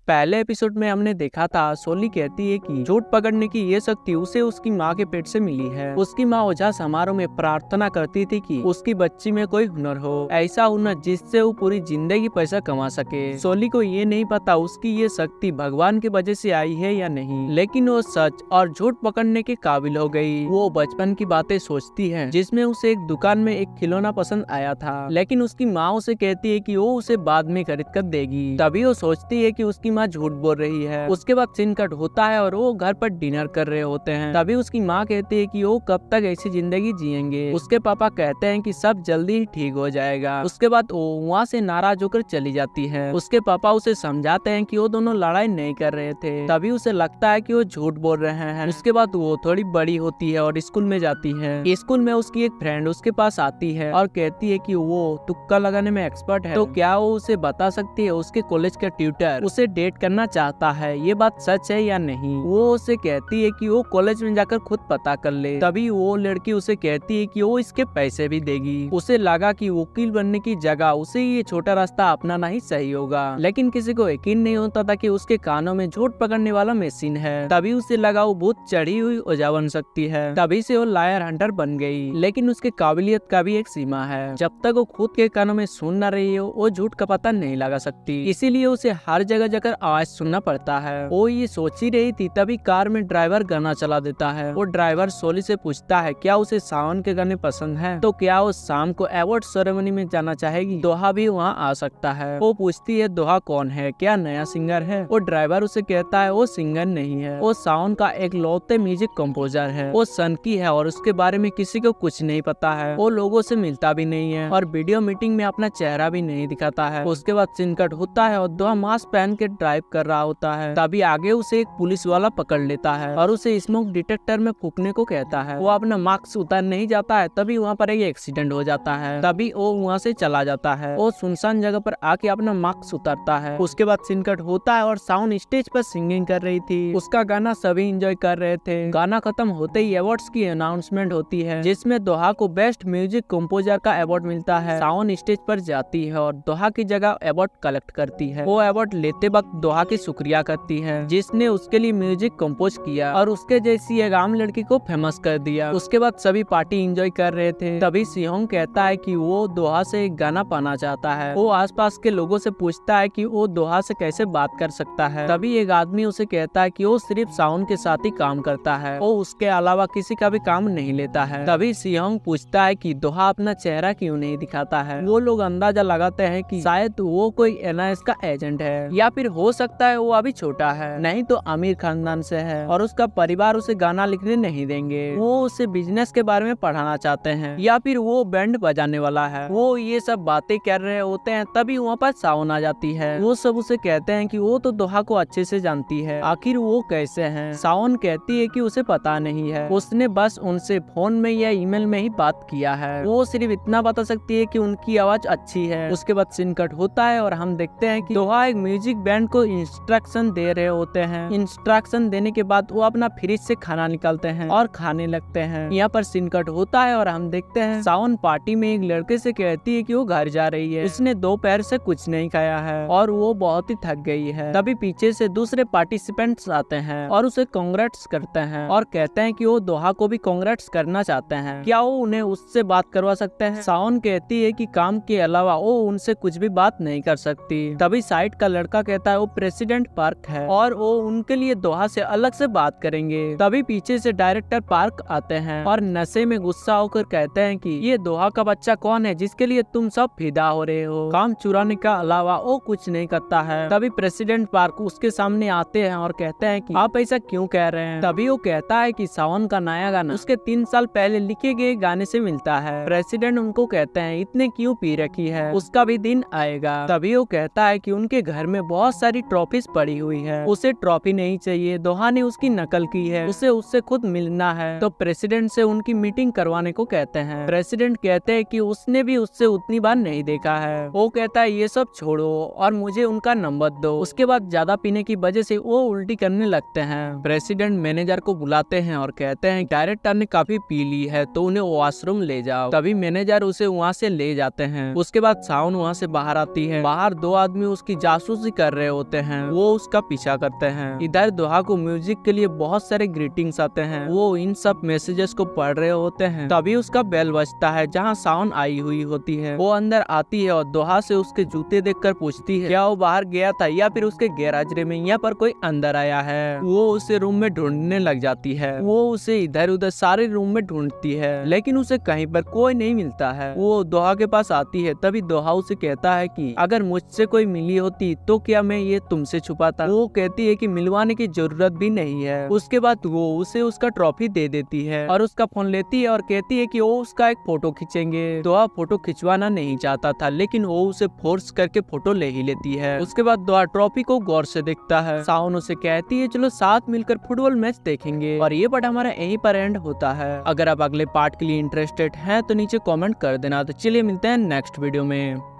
पहले एपिसोड में हमने देखा था सोली कहती है कि झूठ पकड़ने की ये शक्ति उसे उसकी माँ के पेट से मिली है। उसकी माँ ओझा समारोह में प्रार्थना करती थी कि उसकी बच्ची में कोई हुनर हो, ऐसा हुनर जिससे वो पूरी जिंदगी पैसा कमा सके। सोली को ये नहीं पता उसकी ये शक्ति भगवान की वजह से आई है या नहीं, लेकिन वो सच और झूठ पकड़ने के काबिल हो गई। वो बचपन की बातें सोचती है जिसमें उसे एक दुकान में एक खिलौना पसंद आया था, लेकिन उसकी माँ उसे कहती है कि वो उसे बाद में खरीद कर देगी। तभी वो सोचती है कि उसकी माँ झूठ बोल रही है। उसके बाद सीन कट होता है और वो घर पर डिनर कर रहे होते हैं। तभी उसकी माँ कहती है कि वो कब तक ऐसी जिंदगी जिएंगे। उसके पापा कहते हैं कि सब जल्दी ही ठीक हो जाएगा। उसके बाद वो वहाँ से नाराज होकर चली जाती है। उसके पापा उसे समझाते हैं कि वो दोनों लड़ाई नहीं कर रहे थे। तभी उसे लगता है कि वो झूठ बोल रहे हैं। उसके बाद वो थोड़ी बड़ी होती है और स्कूल में जाती है। स्कूल में उसकी एक फ्रेंड उसके पास आती है और कहती है कि वो तुक्का लगाने में एक्सपर्ट है, तो क्या वो उसे बता सकती है उसके कॉलेज का ट्यूटर उसे डेट करना चाहता है, ये बात सच है या नहीं। वो उसे कहती है कि वो कॉलेज में जाकर खुद पता कर ले। तभी वो लड़की उसे कहती है कि वो इसके पैसे भी देगी। उसे लगा कि वकील बनने की जगह उसे ये छोटा रास्ता अपनाना ही सही होगा, लेकिन किसी को यकीन नहीं होता था कि उसके कानों में झूठ पकड़ने वाला मशीन है। तभी उसे लगा वो बहुत चढ़ी हुई ओझा बन सकती है। तभी से वो लायर हंटर बन गई, लेकिन उसके काबिलियत का भी एक सीमा है। जब तक वो खुद के कानों में सुन न रही हो वो झूठ का पता नहीं लगा सकती, इसीलिए उसे हर जगह जाकर आवाज सुनना पड़ता है। वो ये सोच ही रही थी तभी कार में ड्राइवर गाना चला देता है। वो ड्राइवर सोली से पूछता है क्या उसे सावन के गाने पसंद है, तो क्या वो शाम को अवार्ड सेरेमनी में जाना चाहेगी। दोहा भी वहाँ आ सकता है। वो पूछती है दोहा कौन है, क्या नया सिंगर है। वो ड्राइवर उसे कहता है वो सिंगर नहीं है, वो सावन का एक लौते म्यूजिक कंपोजर है। वो सनकी है और उसके बारे में किसी को कुछ नहीं पता है। वो लोगों से मिलता भी नहीं है और वीडियो मीटिंग में अपना चेहरा भी नहीं दिखाता है। उसके बाद सीन कट होता है और दोहा मास्क पहन के ड्राइव कर रहा होता है। तभी आगे उसे एक पुलिस वाला पकड़ लेता है और उसे स्मोक डिटेक्टर में फूकने को कहता है। वो अपना मास्क उतार नहीं जाता है, तभी वहाँ पर एक एक्सीडेंट हो जाता है। तभी वो वहाँ से चला जाता है। वो सुनसान जगह पर आके अपना मास्क उतारता है। उसके बाद सीन कट होता है और साउंड स्टेज पर सिंगिंग कर रही थी। उसका गाना सभी एंजॉय कर रहे थे। गाना खत्म होते ही अवार्ड्स की अनाउंसमेंट होती है, जिसमें दोहा को बेस्ट म्यूजिक कंपोजर का अवार्ड मिलता है। साउंड स्टेज पर जाती है और दोहा की जगह अवार्ड कलेक्ट करती है। वो अवार्ड लेते वक्त दोहा की शुक्रिया करती है जिसने उसके लिए म्यूजिक कंपोज किया और उसके जैसी एक आम लड़की को फेमस कर दिया। उसके बाद सभी पार्टी एंजॉय कर रहे थे। तभी सिहोंग कहता है कि वो दोहा से एक गाना पाना चाहता है। वो आसपास के लोगों से पूछता है कि वो दोहा से कैसे बात कर सकता है। तभी एक आदमी उसे कहता है कि वो सिर्फ साउंड के साथ ही काम करता है, वो उसके अलावा किसी का भी काम नहीं लेता है। तभी सिहोंग पूछता है कि दोहा अपना चेहरा क्यों नहीं दिखाता है। वो लोग अंदाजा लगाते हैं कि शायद वो कोई एनआईएस का एजेंट है या फिर हो सकता है वो अभी छोटा है, नहीं तो अमीर खानदान से है और उसका परिवार उसे गाना लिखने नहीं देंगे। वो उसे बिजनेस के बारे में पढ़ाना चाहते हैं या फिर वो बैंड बजाने वाला है। वो ये सब बातें कर रहे होते हैं तभी वहाँ पर सावन आ जाती है। वो सब उसे कहते हैं कि वो तो दोहा को अच्छे से जानती है, आखिर वो कैसे हैं। सावन कहती है कि उसे पता नहीं है, उसने बस उनसे फोन में या ईमेल में ही बात किया है। वो सिर्फ इतना बता सकती है कि उनकी आवाज अच्छी है। उसके बाद सीन कट होता है और हम देखते हैं कि दोहा एक म्यूजिक बैंड को इंस्ट्रक्शन दे रहे होते हैं। इंस्ट्रक्शन देने के बाद वो अपना फ्रिज से खाना निकालते हैं और खाने लगते हैं। यहाँ पर सीन कट होता है और हम देखते हैं सावन पार्टी में एक लड़के से कहती है कि वो घर जा रही है। उसने दोपहर से कुछ नहीं खाया है और वो बहुत ही थक गई है। तभी पीछे से दूसरे पार्टिसिपेंट्स आते हैं और उसे कांग्रेट्स करते हैं और कहते हैं कि वो दोहा को भी कांग्रेट्स करना चाहते हैं, क्या वो उन्हें उससे बात करवा सकते हैं। सावन कहती है कि काम के अलावा वो उनसे कुछ भी बात नहीं कर सकती। तभी साइड का लड़का कहता है वो प्रेसिडेंट पार्क है और वो उनके लिए दोहा से अलग से बात करेंगे। तभी पीछे से डायरेक्टर पार्क आते हैं और नशे में गुस्सा होकर कहते हैं कि ये दोहा का बच्चा कौन है जिसके लिए तुम सब फिदा हो रहे हो, काम चुराने का अलावा वो कुछ नहीं करता है। तभी प्रेसिडेंट पार्क उसके सामने आते हैं और कहते हैं कि आप ऐसा क्यों कह रहे हैं। तभी वो कहता है कि सावन का नया गाना उसके 3 साल पहले लिखे गए गाने से मिलता है। प्रेसिडेंट उनको कहते हैं इतने क्यों पी रखी है, उसका भी दिन आएगा। तभी वो कहता है कि उनके घर में बहुत सारी ट्रॉफीज पड़ी हुई है, उसे ट्रॉफी नहीं चाहिए, दोहा ने उसकी नकल की है, उसे उससे खुद मिलना है। तो प्रेसिडेंट से उनकी मीटिंग करवाने को कहते हैं। प्रेसिडेंट कहते हैं कि उसने भी उससे उतनी बार नहीं देखा है। वो कहता है ये सब छोड़ो और मुझे उनका नंबर दो। उसके बाद ज्यादा पीने की वजह से वो उल्टी करने लगते हैं। प्रेसिडेंट मैनेजर को बुलाते हैं और कहते हैं डायरेक्टर ने काफी पी ली है तो उन्हें वॉशरूम ले जाओ। तभी मैनेजर उसे वहाँ से ले जाते हैं। उसके बाद सावन वहाँ से बाहर आती है। बाहर 2 आदमी उसकी जासूसी कर रहे होते हैं वो उसका पीछा करते हैं। इधर दोहा को म्यूजिक के लिए बहुत सारे ग्रीटिंग्स आते हैं। वो इन सब मैसेजेस को पढ़ रहे होते हैं, तभी उसका बेल बजता है जहाँ सावन आई हुई होती है। वो अंदर आती है और दोहा से उसके जूते देखकर पूछती है क्या वो बाहर गया था या फिर उसके गैराज में यहाँ पर कोई अंदर आया है। वो उसे रूम में ढूंढने लग जाती है। वो उसे इधर उधर सारे रूम में ढूंढती है लेकिन उसे कहीं पर कोई नहीं मिलता है। वो दोहा के पास आती है, तभी दोहा उसे कहता है कि अगर मुझसे कोई मिली होती तो क्या मैं ये तुमसे छुपाता। वो कहती है कि मिलवाने की जरूरत भी नहीं है। उसके बाद वो उसे उसका ट्रॉफी दे देती है और उसका फोन लेती है और कहती है कि वो उसका एक फोटो खींचेंगे। दोहा फोटो खिंचवाना नहीं चाहता था लेकिन वो उसे फोर्स करके फोटो ले ही लेती है। उसके बाद दोहा ट्रॉफी को गौर से देखता है। सावन उसे कहती है चलो साथ मिलकर फुटबॉल मैच देखेंगे और ये पार्ट हमारा यहीं पर एंड होता है। अगर आप अगले पार्ट के लिए इंटरेस्टेड हैं तो नीचे कमेंट कर देना। तो चलिए मिलते हैं नेक्स्ट वीडियो में।